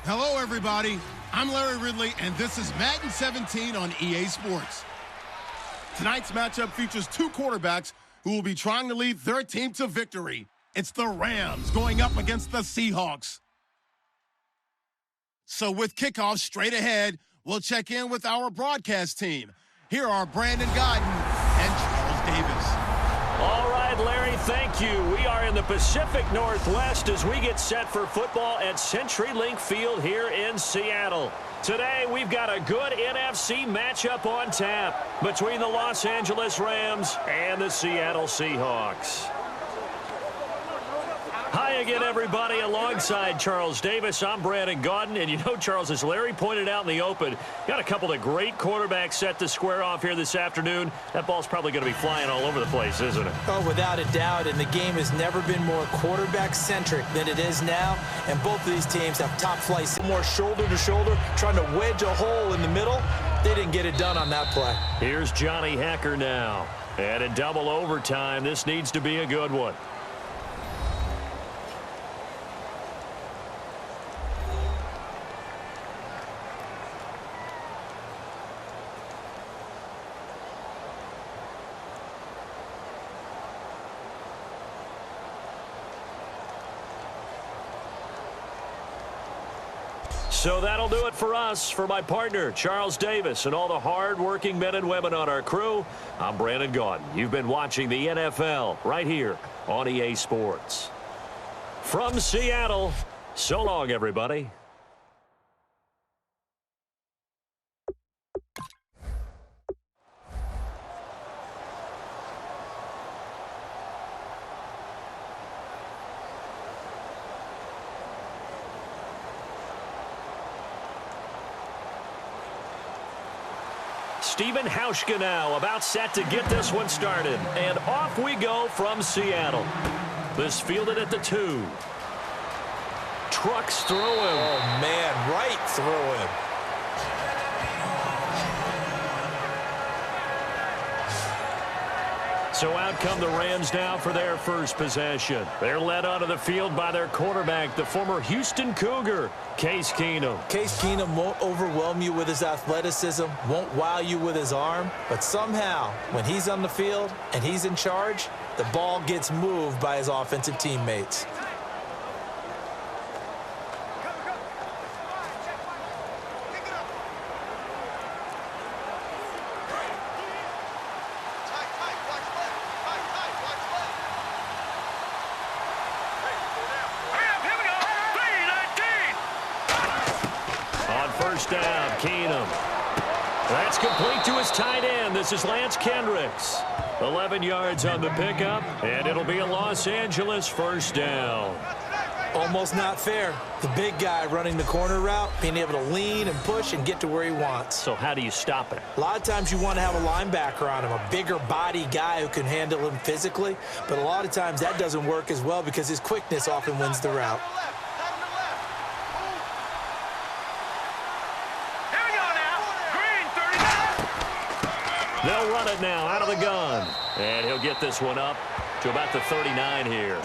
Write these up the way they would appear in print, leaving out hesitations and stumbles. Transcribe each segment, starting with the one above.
Hello, everybody. I'm Larry Ridley, and this is Madden 17 on EA Sports. Tonight's matchup features two quarterbacks who will be trying to lead their team to victory. It's the Rams going up against the Seahawks. So with kickoff straight ahead, we'll check in with our broadcast team. Here are Brandon Godden and Charles Davis. All right, Larry, thank you. We are in the Pacific Northwest as we get set for football at CenturyLink Field here in Seattle. Today, we've got a good NFC matchup on tap between the Los Angeles Rams and the Seattle Seahawks. Hi again, everybody. Alongside Charles Davis, I'm Brandon Godden. And you know, Charles, as Larry pointed out in the open, got a couple of great quarterbacks set to square off here this afternoon. That ball's probably going to be flying all over the place, isn't it? Oh, without a doubt. And the game has never been more quarterback-centric than it is now. And both of these teams have top flights, more shoulder to shoulder, trying to wedge a hole in the middle. They didn't get it done on that play. Here's Johnny Hacker now. And in double overtime, this needs to be a good one. So that'll do it for us. For my partner, Charles Davis, and all the hard-working men and women on our crew, I'm Brandon Godden. You've been watching the NFL right here on EA Sports. From Seattle, so long, everybody. Stephen Hauschka now about set to get this one started. And off we go from Seattle. This fielded at the 2. Trucks through him. Oh, man, right through him. So out come the Rams now for their first possession. They're led onto the field by their quarterback, the former Houston Cougar, Case Keenum. Case Keenum won't overwhelm you with his athleticism, won't wow you with his arm, but somehow, when he's on the field and he's in charge, the ball gets moved by his offensive teammates. First down, Keenum. That's complete to his tight end. This is Lance Kendricks. 11 yards on the pickup, and it'll be a Los Angeles first down. Almost not fair. The big guy running the corner route, being able to lean and push and get to where he wants. So how do you stop it? A lot of times you want to have a linebacker on him, a bigger body guy who can handle him physically, but a lot of times that doesn't work as well because his quickness often wins the route. They'll run it now out of the gun. And he'll get this one up to about the 39 here.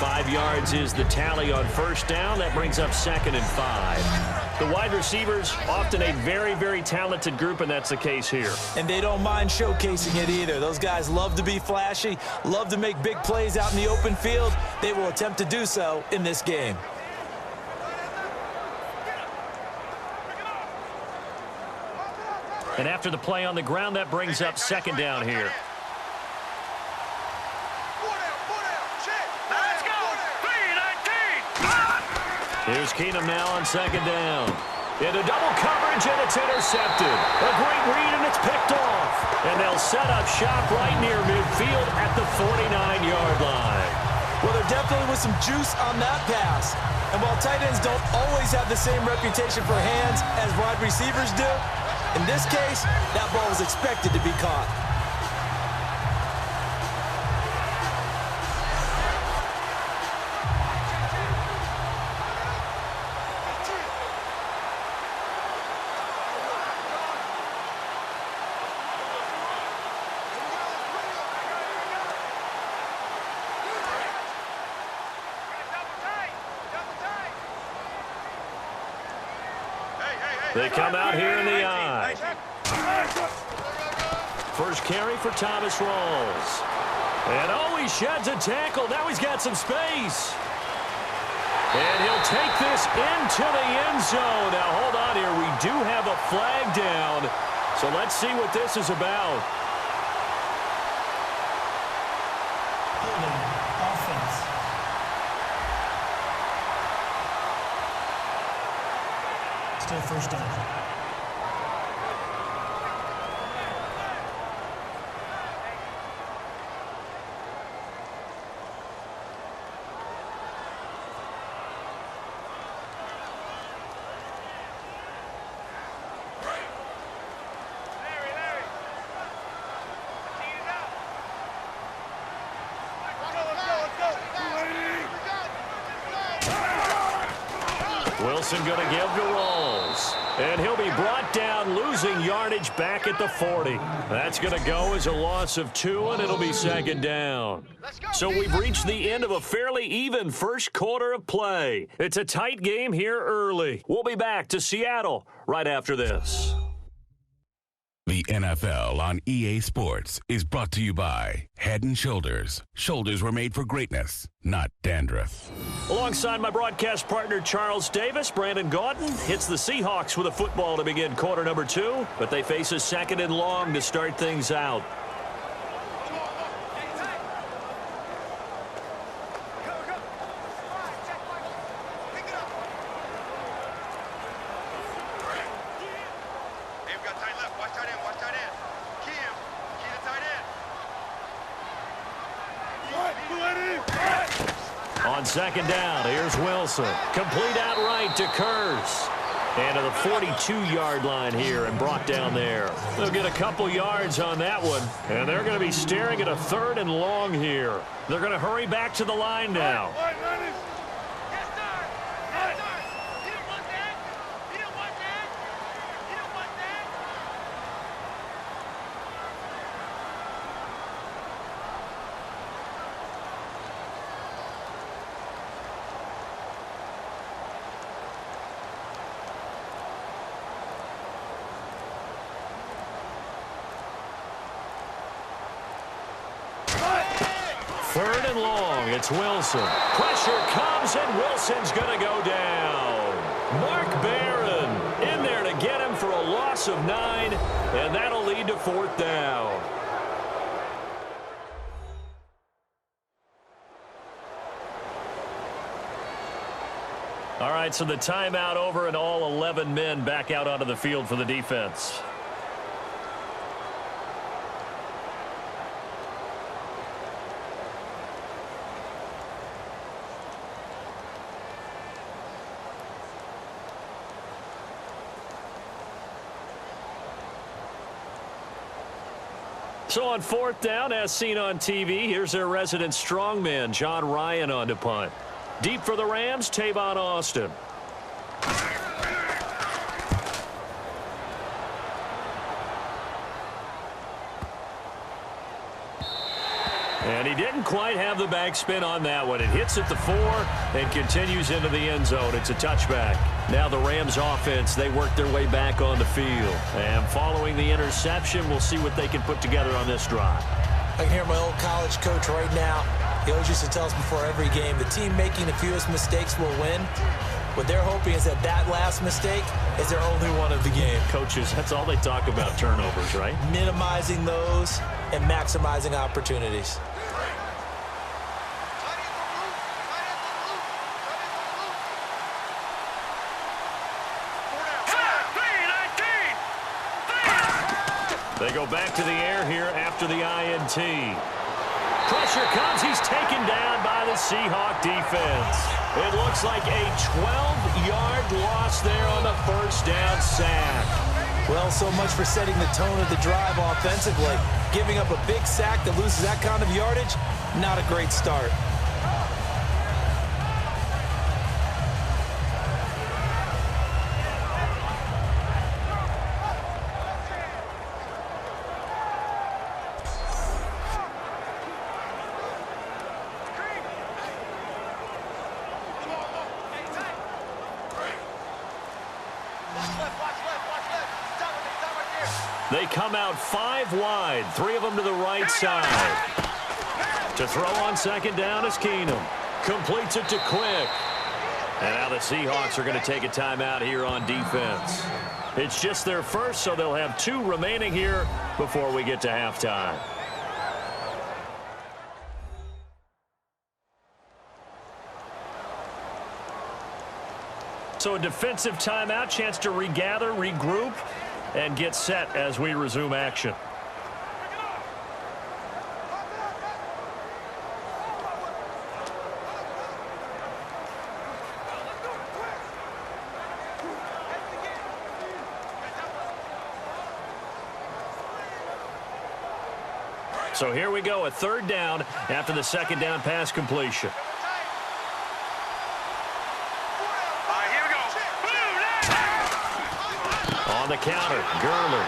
5 yards is the tally on first down. That brings up 2nd and 5. The wide receivers, often a very, very talented group, and that's the case here. And they don't mind showcasing it either. Those guys love to be flashy, love to make big plays out in the open field. They will attempt to do so in this game. And after the play on the ground, that brings up 2nd down here. Here's Keenum now on 2nd down. Into double coverage, and it's intercepted. A great read, and it's picked off. And they'll set up shop right near midfield at the 49-yard line. Well, there definitely was some juice on that pass. And while tight ends don't always have the same reputation for hands as wide receivers do, in this case, that ball was expected to be caught. They come out here in the eye. First carry for Thomas Rawls. And oh, he sheds a tackle. Now he's got some space. And he'll take this into the end zone. Now, hold on here. We do have a flag down. So let's see what this is about. Offense. Still first down. Wilson going to give to Rawls. And he'll be brought down, losing yardage back at the 40. That's going to go as a loss of 2, and it'll be second down. So we've reached the end of a fairly even first quarter of play. It's a tight game here early. We'll be back to Seattle right after this. The NFL on EA Sports is brought to you by Head & Shoulders. Shoulders were made for greatness, not dandruff. Alongside my broadcast partner, Charles Davis, Brandon Gaudin hits the Seahawks with a football to begin quarter number 2, but they face a second and long to start things out. On second down, here's Wilson. Complete outright to Kurz. And to the 42-yard line here and brought down there. They'll get a couple yards on that one. And they're going to be staring at a third and long here. They're going to hurry back to the line now. Third and long, it's Wilson. Pressure comes, and Wilson's going to go down. Mark Barron in there to get him for a loss of 9, and that'll lead to fourth down. All right, so the timeout over, and all 11 men back out onto the field for the defense. So on fourth down, as seen on TV, here's their resident strongman, John Ryan, on to punt. Deep for the Rams, Tavon Austin. And he didn't quite have the backspin on that one. It hits at the 4 and continues into the end zone. It's a touchback. Now the Rams offense, they work their way back on the field. And following the interception, we'll see what they can put together on this drive. I can hear my old college coach right now. He always used to tell us before every game, the team making the fewest mistakes will win. What they're hoping is that that last mistake is their only one of the game. Coaches, that's all they talk about, turnovers, right? Minimizing those and maximizing opportunities. They go back to the air here after the INT. Pressure comes. He's taken down by the Seahawk defense. It looks like a 12-yard loss there on the first down sack. Well, so much for setting the tone of the drive offensively. Giving up a big sack that loses that kind of yardage, not a great start. They come out 5 wide, 3 of them to the right side. To throw on second down is Keenum. Completes it to Quick. And now the Seahawks are going to take a timeout here on defense. It's just their first, so they'll have 2 remaining here before we get to halftime. So a defensive timeout, chance to regather, regroup, and get set as we resume action. So here we go, a 3rd down after the 2nd down pass completion. On the counter, Gurley.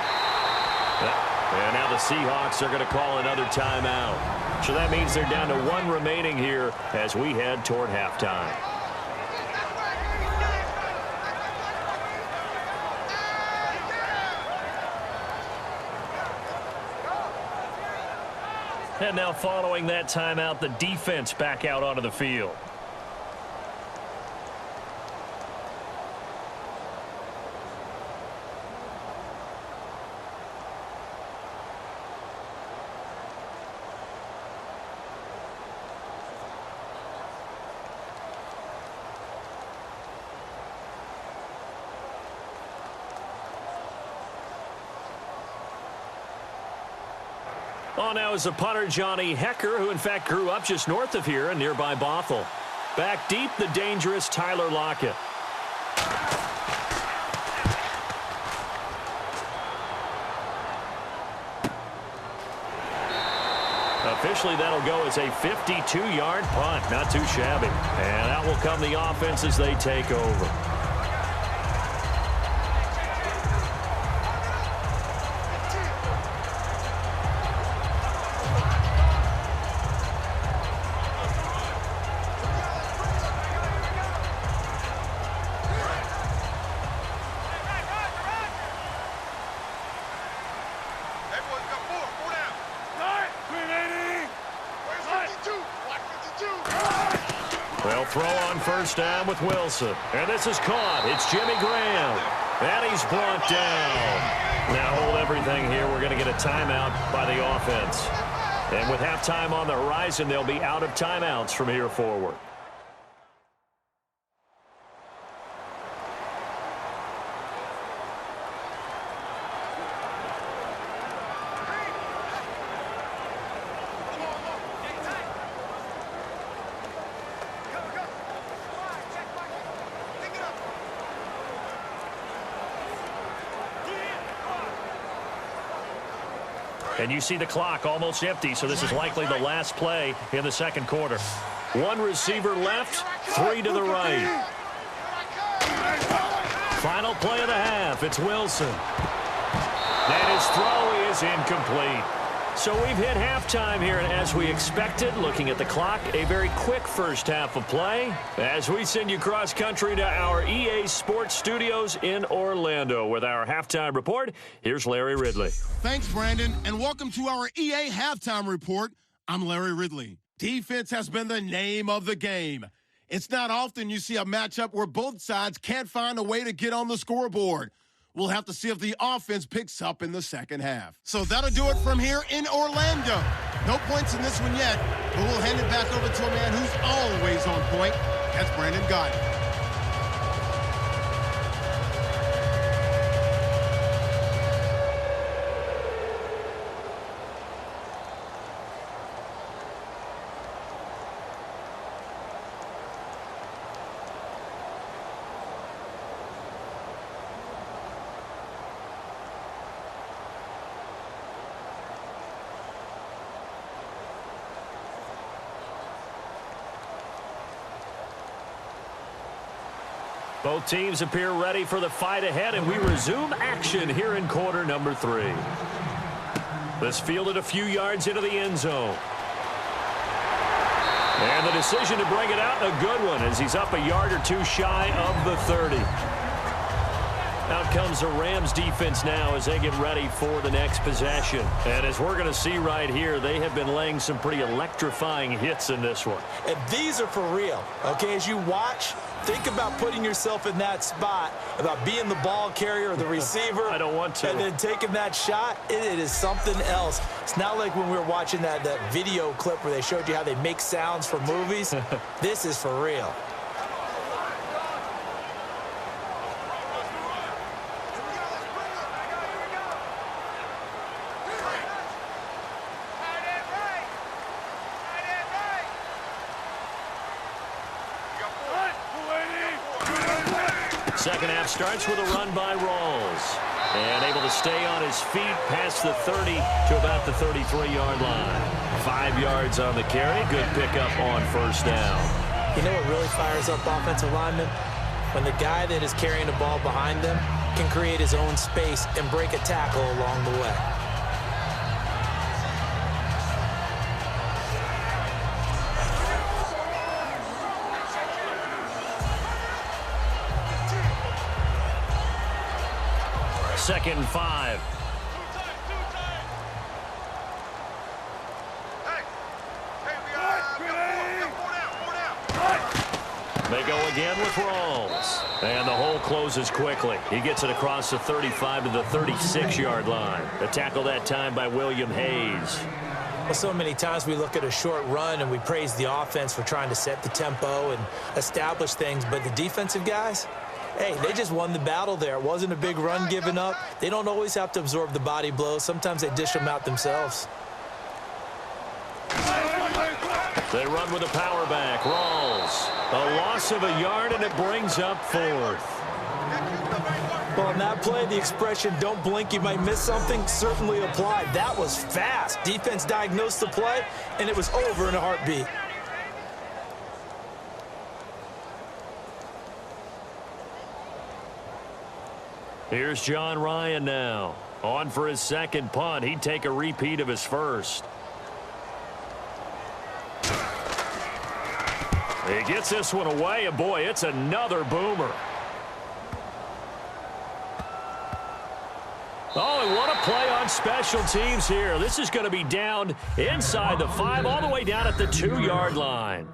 And now the Seahawks are going to call another timeout. So that means they're down to 1 remaining here as we head toward halftime. And now following that timeout, the defense back out onto the field. On now is the punter, Johnny Hecker, who in fact grew up just north of here in nearby Bothell. Back deep, the dangerous Tyler Lockett. Officially, that'll go as a 52-yard punt. Not too shabby. And out will come the offense as they take over. They'll throw on 1st down with Wilson. And this is caught. It's Jimmy Graham. And he's brought down. Now hold everything here. We're going to get a timeout by the offense. And with halftime on the horizon, they'll be out of timeouts from here forward. And you see the clock almost empty, so this is likely the last play in the 2nd quarter. 1 receiver left, 3 to the right. Final play of the half, it's Wilson. And his throw is incomplete. So we've hit halftime here, and as we expected, looking at the clock, a very quick first half of play as we send you cross-country to our EA Sports Studios in Orlando with our halftime report. Here's Larry Ridley. Thanks, Brandon, and welcome to our EA Halftime Report. I'm Larry Ridley. Defense has been the name of the game. It's not often you see a matchup where both sides can't find a way to get on the scoreboard. We'll have to see if the offense picks up in the 2nd half. So that'll do it from here in Orlando. No points in this one yet, but we'll hand it back over to a man who's always on point. That's Brandon Gott. Both teams appear ready for the fight ahead, and we resume action here in quarter number 3. This fielded a few yards into the end zone. And the decision to bring it out, a good one, as he's up a yard or 2 shy of the 30. Out comes the Rams defense now as they get ready for the next possession. And as we're going to see right here, they have been laying some pretty electrifying hits in this one. And these are for real, okay? As you watch, think about putting yourself in that spot, about being the ball carrier or the receiver. I don't want to. And then taking that shot, it is something else. It's not like when we were watching that video clip where they showed you how they make sounds for movies. This is for real. Second half starts with a run by Rawls. And able to stay on his feet past the 30 to about the 33-yard line. 5 yards on the carry. Good pickup on first down. You know what really fires up offensive linemen? When the guy that is carrying the ball behind them can create his own space and break a tackle along the way. Second and 5. They go again with Rawls. And the hole closes quickly. He gets it across the 35 to the 36-yard line. The tackle that time by William Hayes. Well, so many times we look at a short run and we praise the offense for trying to set the tempo and establish things, but the defensive guys, hey, they just won the battle there. It wasn't a big run given up. They don't always have to absorb the body blows. Sometimes they dish them out themselves. They run with a power back. Rawls. A loss of a yard, and it brings up 4th. Well, on that play, the expression, don't blink, you might miss something, certainly applied. That was fast. Defense diagnosed the play, and it was over in a heartbeat. Here's John Ryan now. On for his second punt. He'd take a repeat of his first. He gets this one away, and boy, it's another boomer. Oh, and what a play on special teams here. This is going to be down inside the 5, all the way down at the 2-yard line.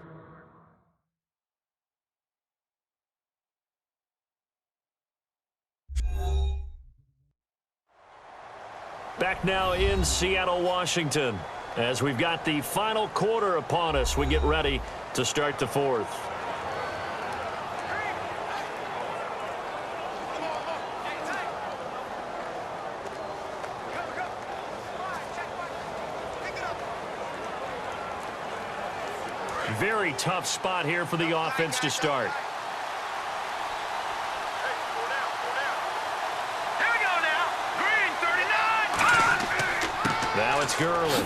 Back now in Seattle, Washington. As we've got the final quarter upon us, we get ready to start the 4th. Very tough spot here for the offense to start. Now it's Gurley.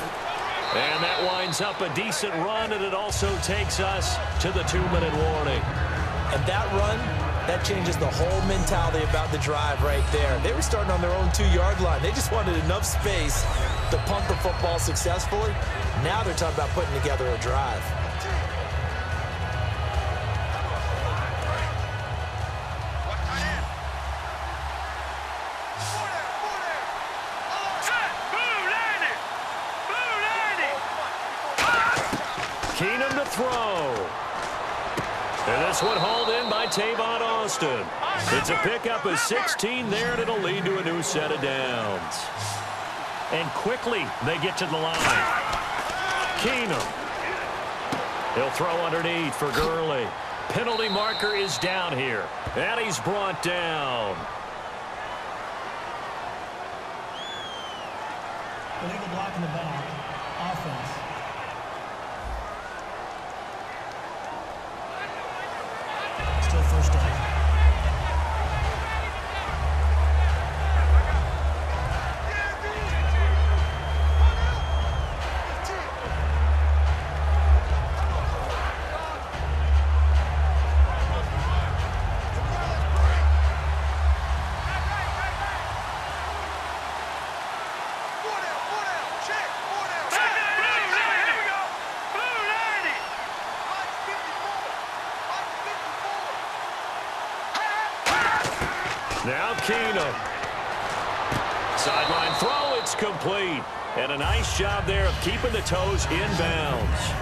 And that winds up a decent run, and it also takes us to the 2-minute warning. And that run, that changes the whole mentality about the drive right there. They were starting on their own 2-yard line. They just wanted enough space to punt the football successfully. Now they're talking about putting together a drive. Throw. And this one hauled in by Tavon Austin. It's a pickup of 16 there, and it'll lead to a new set of downs. And quickly they get to the line. Keenum. He'll throw underneath for Gurley. Penalty marker is down here. And he's brought down. Illegal block in the back. Offense. Still first down. Now Keenum. Sideline throw, it's complete. And a nice job there of keeping the toes inbounds.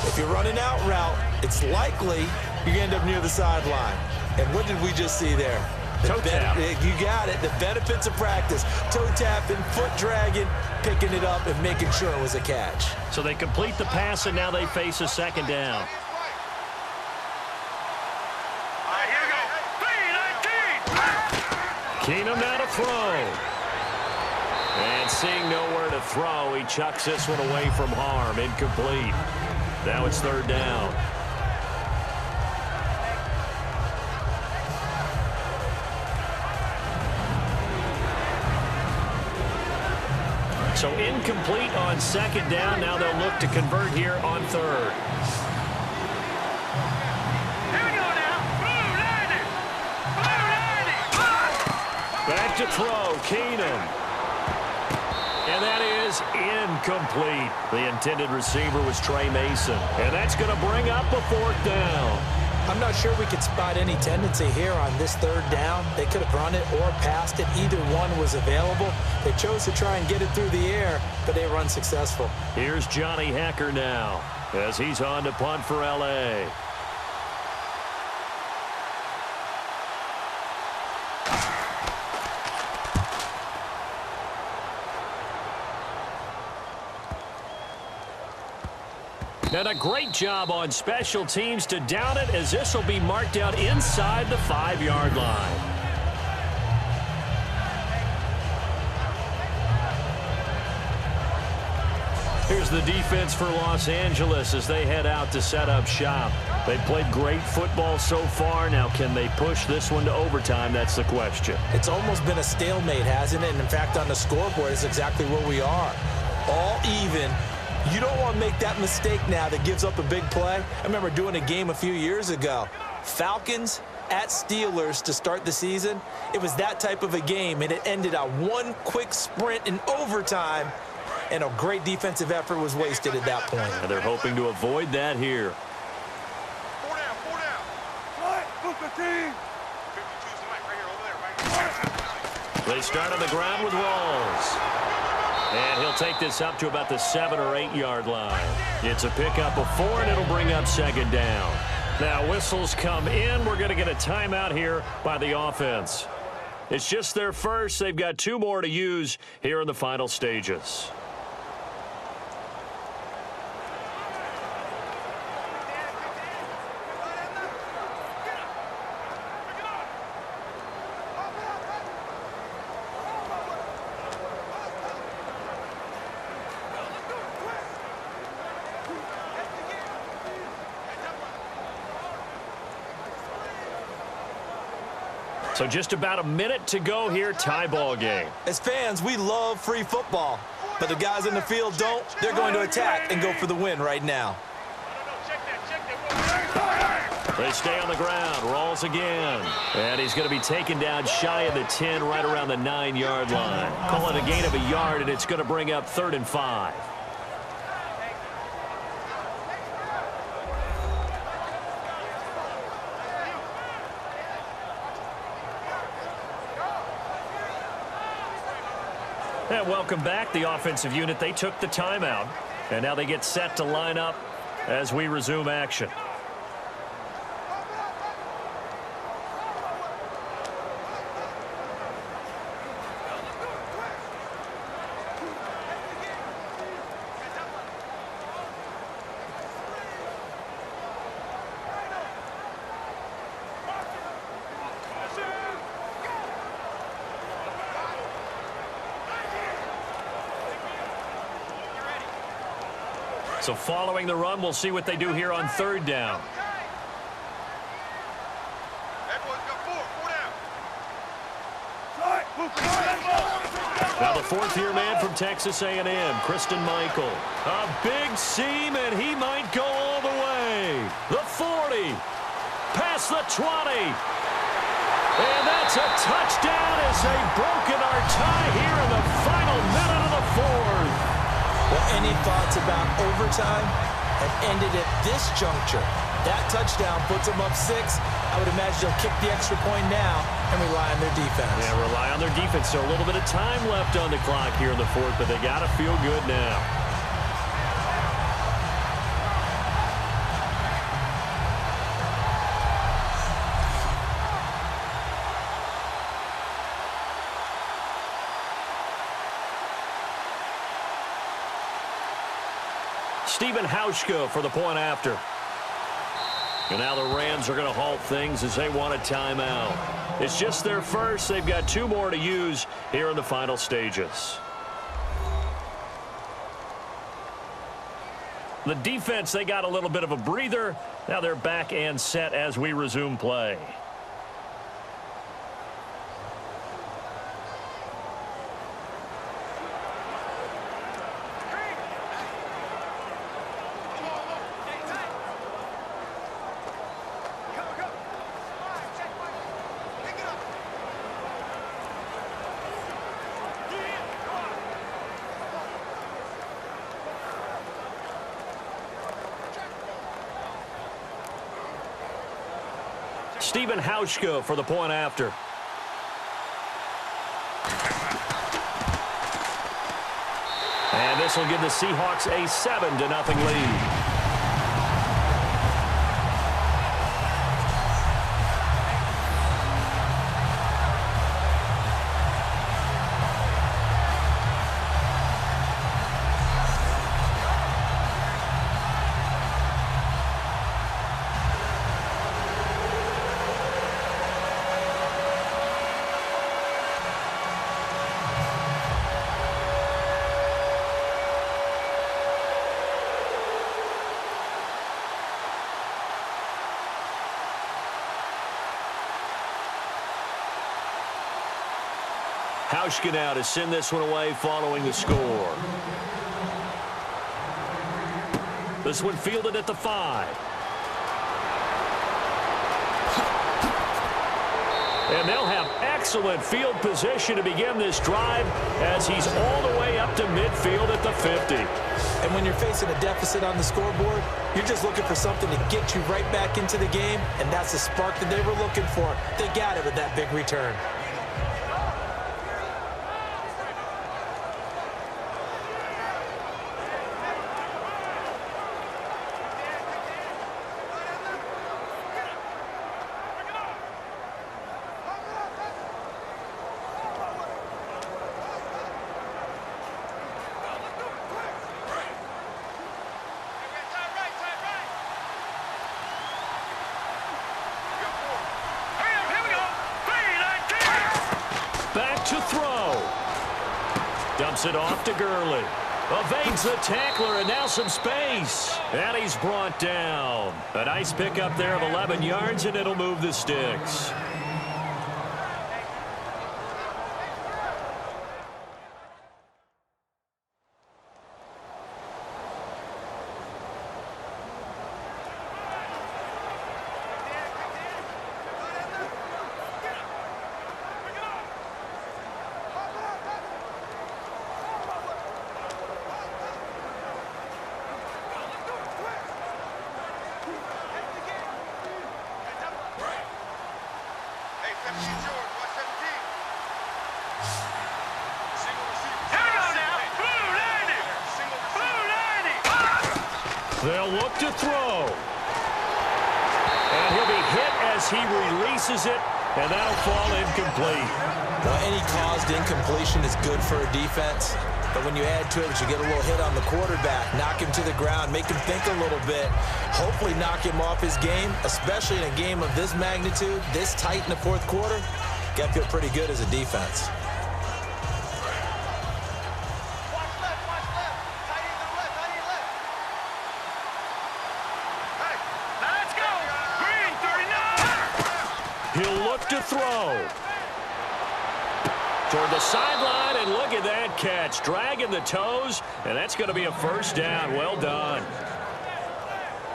If you're running out route, it's likely you're going to end up near the sideline. And what did we just see there? Toe tap. You got it. The benefits of practice. Toe tapping, foot dragging, picking it up, and making sure it was a catch. So they complete the pass, and now they face a second down. Keenum now to throw. And seeing nowhere to throw, he chucks this one away from harm. Incomplete. Now it's third down. So incomplete on second down. Now they'll look to convert here on third. Back to throw, Keenum. And that is incomplete. The intended receiver was Trey Mason. And that's going to bring up a fourth down. I'm not sure we could spot any tendency here on this third down. They could have run it or passed it. Either one was available. They chose to try and get it through the air, but they were unsuccessful. Here's Johnny Hecker now as he's on to punt for L.A. And a great job on special teams to down it, as this will be marked out inside the 5-yard line. Here's the defense for Los Angeles as they head out to set up shop. They've played great football so far. Now, can they push this one to overtime? That's the question. It's almost been a stalemate, hasn't it? And in fact, on the scoreboard is exactly where we are. All even. You don't want to make that mistake now that gives up a big play. I remember doing a game a few years ago. Falcons at Steelers to start the season. It was that type of a game, and it ended on one quick sprint in overtime, and a great defensive effort was wasted at that point. And they're hoping to avoid that here. They start on the ground with Rawls. And he'll take this up to about the 7 or 8 yard line. It's a pickup of 4, and it'll bring up second down. Now whistles come in. We're going to get a timeout here by the offense. It's just their first. They've got 2 more to use here in the final stages. So just about a minute to go here, tie ball game. As fans, we love free football, but the guys in the field don't. They're going to attack and go for the win right now. They stay on the ground. Rawls again. And he's going to be taken down shy of the 10, right around the 9-yard line. Call it a gain of a yard, and it's going to bring up 3rd and 5. And welcome back, the offensive unit. They took the timeout, and now they get set to line up as we resume action. So following the run, we'll see what they do here on 3rd down. Now the 4th-year man from Texas A&M, Christian Michael. A big seam, and he might go all the way. The 40, past the 20. And that's a touchdown as they've broken our tie here in the final minute of the 4th. Well, any thoughts about overtime have ended at this juncture. That touchdown puts them up 6. I would imagine they'll kick the extra point now and rely on their defense. Yeah, rely on their defense. So a little bit of time left on the clock here in the fourth, but they got to feel good now. Stephen Hauschka for the point after. And now the Rams are going to halt things as they want a timeout. It's just their first. They've got 2 more to use here in the final stages. The defense, they got a little bit of a breather. Now they're back and set as we resume play. Stephen Hauschka for the point after. And this will give the Seahawks a 7-0 lead. Hauschka now to send this one away following the score. This one fielded at the 5. And they'll have excellent field position to begin this drive as he's all the way up to midfield at the 50. And when you're facing a deficit on the scoreboard, you're just looking for something to get you right back into the game, and that's the spark that they were looking for. They got it with that big return. To throw. Dumps it off to Gurley. Evades the tackler, and now some space. And he's brought down. A nice pickup there of 11 yards, and it'll move the sticks. They'll look to throw. And he'll be hit as he releases it, and that'll fall incomplete. Well, any caused incompletion is good for a defense, but when you add to it that you get a little hit on the quarterback, knock him to the ground, make him think a little bit, hopefully knock him off his game, especially in a game of this magnitude, this tight in the fourth quarter, got to feel pretty good as a defense. He'll look to throw. Toward the sideline, and look at that catch. Dragging the toes, and that's going to be a first down. Well done.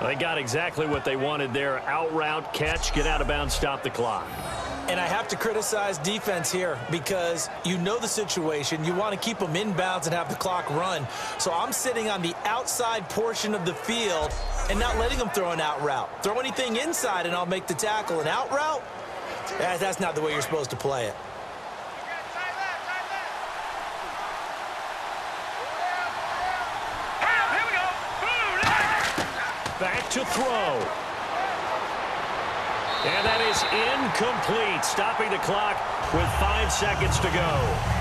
They got exactly what they wanted there. Out route, catch, get out of bounds, stop the clock. And I have to criticize defense here because you know the situation. You want to keep them inbounds and have the clock run. So I'm sitting on the outside portion of the field and not letting them throw an out route. Throw anything inside and I'll make the tackle. An out route? That's not the way you're supposed to play it. Back to throw. And that is incomplete, stopping the clock with 5 seconds to go.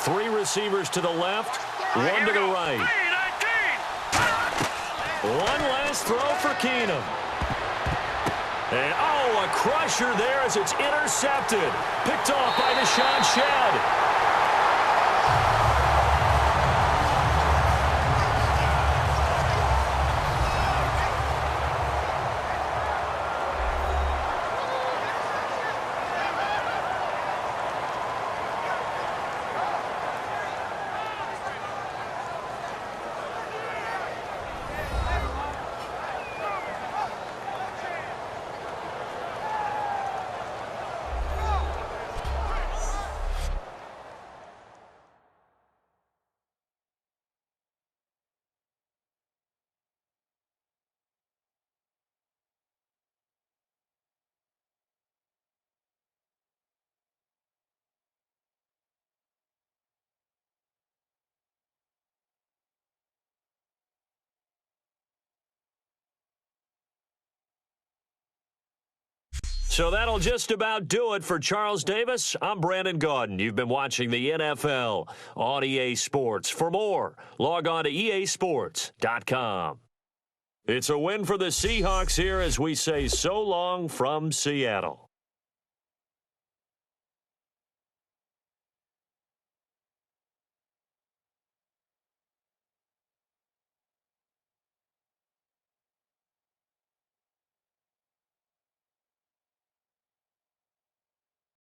Three receivers to the left, one to the right. One last throw for Keenum. And, oh, a crusher there as it's intercepted. Picked off by Deshaun Shedd. So that'll just about do it for Charles Davis. I'm Brandon Gaudin. You've been watching the NFL on EA Sports. For more, log on to easports.com. It's a win for the Seahawks here as we say so long from Seattle.